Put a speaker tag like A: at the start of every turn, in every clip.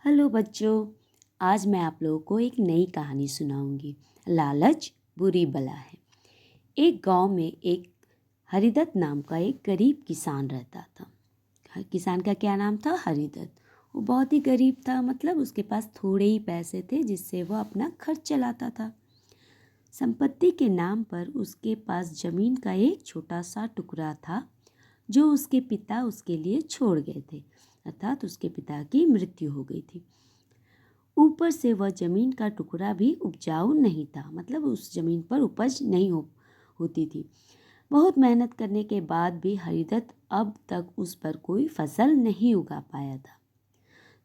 A: Hello बच्चों, आज मैं आप लोगों को एक नई कहानी सुनाऊंगी। लालच बुरी बला है। एक गांव में एक हरिदत्त नाम का एक गरीब किसान रहता था। किसान का क्या नाम था? हरिदत्त। वो बहुत ही गरीब था, मतलब उसके पास थोड़े ही पैसे थे जिससे वो अपना खर्च चलाता था। संपत्ति के नाम पर उसके पास जमीन का एक छोटा सा टुकड़ा था जो उसके पिता उसके लिए छोड़ गए थे, अर्थात उसके पिता की मृत्यु हो गई थी। ऊपर से वह जमीन का टुकड़ा भी उपजाऊ नहीं था, मतलब उस जमीन पर उपज नहीं होती थी। बहुत मेहनत करने के बाद भी हरिदत्त अब तक उस पर कोई फसल नहीं उगा पाया था।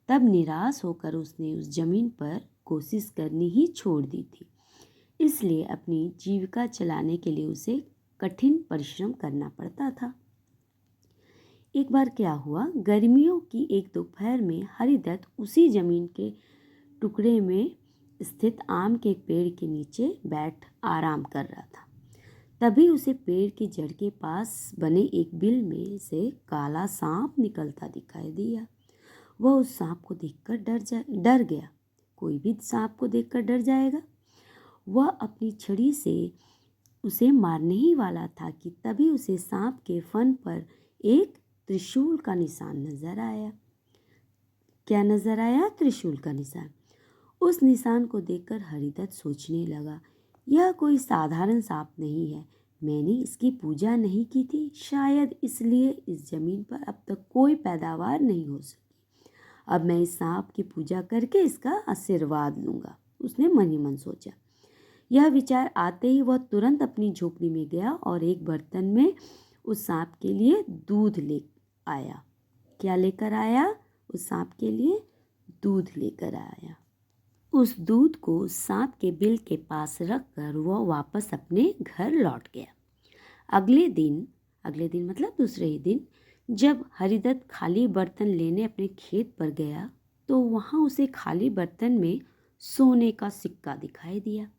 A: तब निराश होकर उसने उस जमीन पर कोशिश करनी ही छोड़ दी थी। इसलिए अपनी जीविका चलाने के लिए उसे कठिन परिश्रम करना पड़ता था। एक बार क्या हुआ, गर्मियों की एक दोपहर में हरिदत्त उसी जमीन के टुकड़े में स्थित आम के पेड़ के नीचे बैठ आराम कर रहा था। तभी उसे पेड़ की जड़ के पास बने एक बिल में से काला सांप निकलता दिखाई दिया। वह उस सांप को देखकर डर गया। कोई भी सांप को देखकर डर जाएगा। वह अपनी छड़ी से उसे मारने ही वाला था कि तभी उसे सांप के फन पर एक त्रिशूल का निशान नजर आया। क्या नजर आया? त्रिशूल का निशान। उस निशान को देखकर हरिदत्त सोचने लगा, यह कोई साधारण सांप नहीं है। मैंने इसकी पूजा नहीं की थी, शायद इसलिए इस जमीन पर अब तक कोई पैदावार नहीं हो सकी। अब मैं इस सांप की पूजा करके इसका आशीर्वाद लूंगा, उसने मन ही मन सोचा। यह विचार आते ही वह तुरंत अपनी झोपड़ी में गया और एक बर्तन में उस सांप के लिए दूध ले आया। क्या लेकर आया? उस सांप के लिए दूध लेकर आया। उस दूध को सांप के बिल के पास रखकर वह वापस अपने घर लौट गया। अगले दिन मतलब दूसरे ही दिन, जब हरिदत्त खाली बर्तन लेने अपने खेत पर गया तो वहां उसे खाली बर्तन में सोने का सिक्का दिखाई दिया।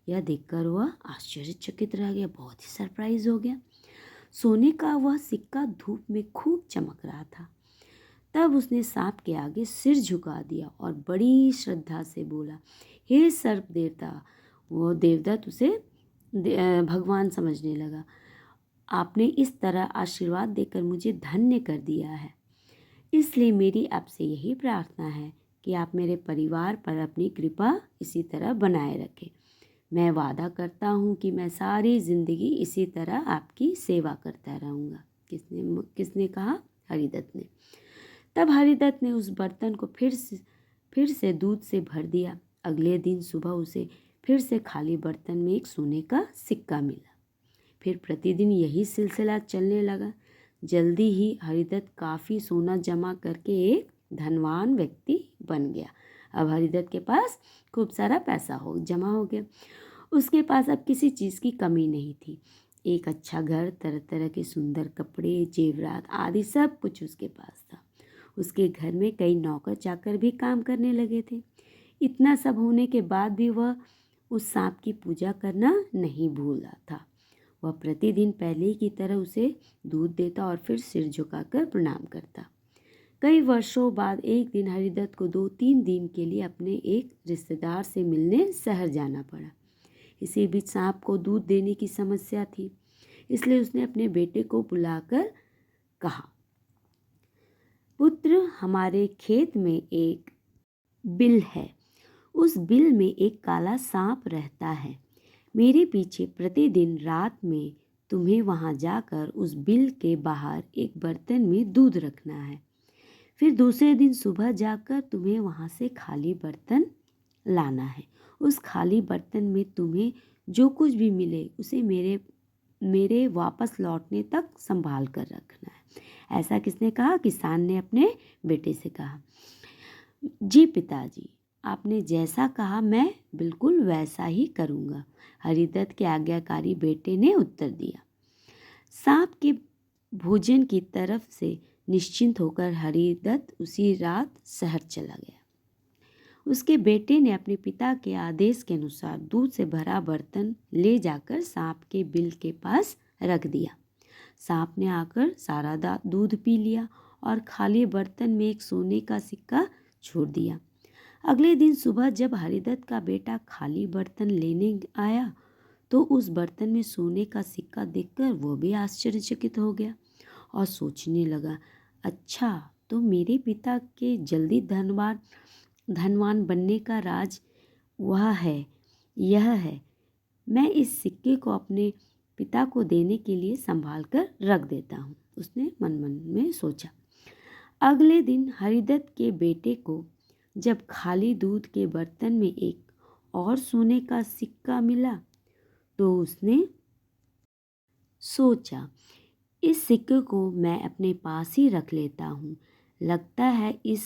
A: यह देखकर वह आश्चर्यचकित रह गया, बहुत ही सरप्राइज हो गया। सोने का वह सिक्का धूप में खूब चमक रहा था। तब उसने सांप के आगे सिर झुका दिया और बड़ी श्रद्धा से बोला, हे सर्प देवता। वो देवदत्त उसे भगवान समझने लगा। आपने इस तरह आशीर्वाद देकर मुझे धन्य कर दिया है, इसलिए मेरी आपसे यही प्रार्थना है कि आप मेरे परिवार पर अपनी कृपा इसी तरह बनाए रखें। मैं वादा करता हूँ कि मैं सारी जिंदगी इसी तरह आपकी सेवा करता रहूँगा। किसने कहा? हरिदत्त ने। तब हरिदत्त ने उस बर्तन को फिर से दूध से भर दिया। अगले दिन सुबह उसे फिर से खाली बर्तन में एक सोने का सिक्का मिला। फिर प्रतिदिन यही सिलसिला चलने लगा। जल्दी ही हरिदत्त काफ़ी सोना जमा करके एक धनवान व्यक्ति बन गया। अब हरिदत्त के पास खूब सारा पैसा जमा हो गया। उसके पास अब किसी चीज़ की कमी नहीं थी। एक अच्छा घर, तरह तरह के सुंदर कपड़े, जेवरात आदि सब कुछ उसके पास था। उसके घर में कई नौकर चाकर भी काम करने लगे थे। इतना सब होने के बाद भी वह उस सांप की पूजा करना नहीं भूला था। वह प्रतिदिन पहले की तरह उसे दूध देता और फिर सिर झुकाकर प्रणाम करता। कई वर्षों बाद एक दिन हरिदत्त को 2-3 दिन के लिए अपने एक रिश्तेदार से मिलने शहर जाना पड़ा। इसी बीच सांप को दूध देने की समस्या थी, इसलिए उसने अपने बेटे को बुलाकर कहा, पुत्र, हमारे खेत में एक बिल है। उस बिल में एक काला सांप रहता है। मेरे पीछे प्रतिदिन रात में तुम्हें वहां जाकर उस बिल के बाहर एक बर्तन में दूध रखना है। फिर दूसरे दिन सुबह जाकर तुम्हें वहां से खाली बर्तन लाना है। उस खाली बर्तन में तुम्हें जो कुछ भी मिले उसे मेरे वापस लौटने तक संभाल कर रखना है। ऐसा किसने कहा? किसान ने अपने बेटे से कहा। जी पिताजी, आपने जैसा कहा मैं बिल्कुल वैसा ही करूँगा, हरिदत्त के आज्ञाकारी बेटे ने उत्तर दिया। सांप के भोजन की तरफ से निश्चिंत होकर हरिदत्त उसी रात शहर चला गया। उसके बेटे ने अपने पिता के आदेश के अनुसार दूध से भरा बर्तन ले जाकर सांप के बिल के पास रख दिया। सांप ने आकर सारा दूध पी लिया और खाली बर्तन में एक सोने का सिक्का छोड़ दिया। अगले दिन सुबह जब हरिदत्त का बेटा खाली बर्तन लेने आया तो उस बर्तन में सोने का सिक्का देखकर वो भी आश्चर्यचकित हो गया और सोचने लगा, अच्छा तो मेरे पिता के जल्दी धनवान बनने का राज यह है। मैं इस सिक्के को अपने पिता को देने के लिए संभाल कर रख देता हूँ, उसने मन मन में सोचा। अगले दिन हरिदत्त के बेटे को जब खाली दूध के बर्तन में एक और सोने का सिक्का मिला तो उसने सोचा, इस सिक्के को मैं अपने पास ही रख लेता हूँ। लगता है इस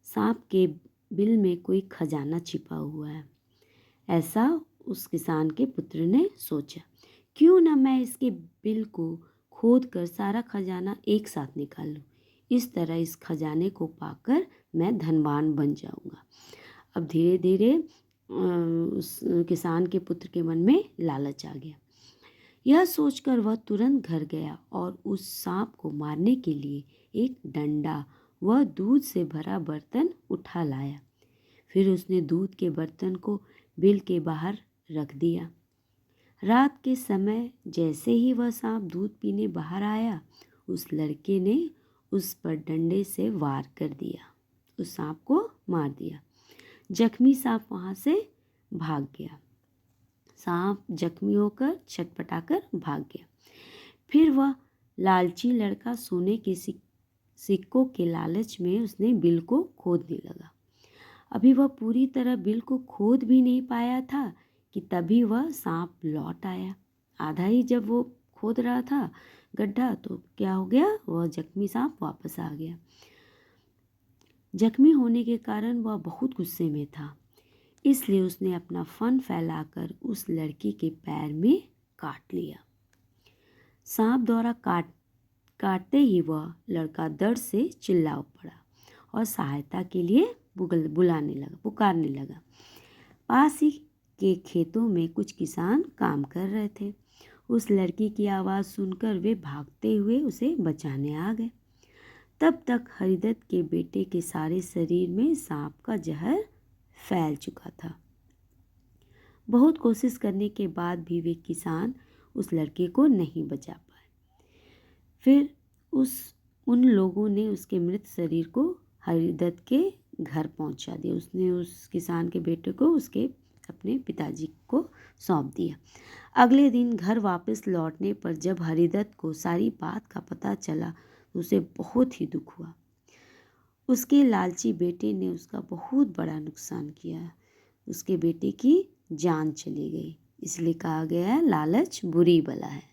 A: सांप के बिल में कोई खजाना छिपा हुआ है। ऐसा उस किसान के पुत्र ने सोचा। क्यों न मैं इसके बिल को खोद कर सारा खजाना एक साथ निकाल लूँ। इस तरह इस खजाने को पाकर मैं धनवान बन जाऊँगा। अब धीरे धीरे उस किसान के पुत्र के मन में लालच आ गया। यह सोचकर वह तुरंत घर गया और उस सांप को मारने के लिए एक डंडा व दूध से भरा बर्तन उठा लाया। फिर उसने दूध के बर्तन को बिल के बाहर रख दिया। रात के समय जैसे ही वह सांप दूध पीने बाहर आया, उस लड़के ने उस पर डंडे से वार कर दिया, उस सांप को मार दिया। जख्मी सांप वहाँ से भाग गया। सांप जख्मी होकर छटपटाकर भाग गया। फिर वह लालची लड़का सोने के सिक्कों के लालच में उसने बिल को खोदने लगा। अभी वह पूरी तरह बिल को खोद भी नहीं पाया था कि तभी वह सांप लौट आया। आधा ही जब वो खोद रहा था गड्ढा तो क्या हो गया, वह जख्मी सांप वापस आ गया। जख्मी होने के कारण वह बहुत गुस्से में था, इसलिए उसने अपना फन फैलाकर उस लड़की के पैर में काट लिया। सांप द्वारा काटते ही वह लड़का दर्द से चिल्ला पड़ा और सहायता के लिए पुकारने लगा। पास ही के खेतों में कुछ किसान काम कर रहे थे। उस लड़की की आवाज़ सुनकर वे भागते हुए उसे बचाने आ गए। तब तक हरिदत्त के बेटे के सारे शरीर में सांप का जहर फैल चुका था। बहुत कोशिश करने के बाद भी वे किसान उस लड़के को नहीं बचा पाए। फिर उन लोगों ने उसके मृत शरीर को हरिदत्त के घर पहुंचा दिया। उसने उस किसान के बेटे को उसके अपने पिताजी को सौंप दिया। अगले दिन घर वापस लौटने पर जब हरिदत्त को सारी बात का पता चला तो उसे बहुत ही दुख हुआ। उसके लालची बेटे ने उसका बहुत बड़ा नुकसान किया। उसके बेटे की जान चली गई। इसलिए कहा गया है, लालच बुरी बला है।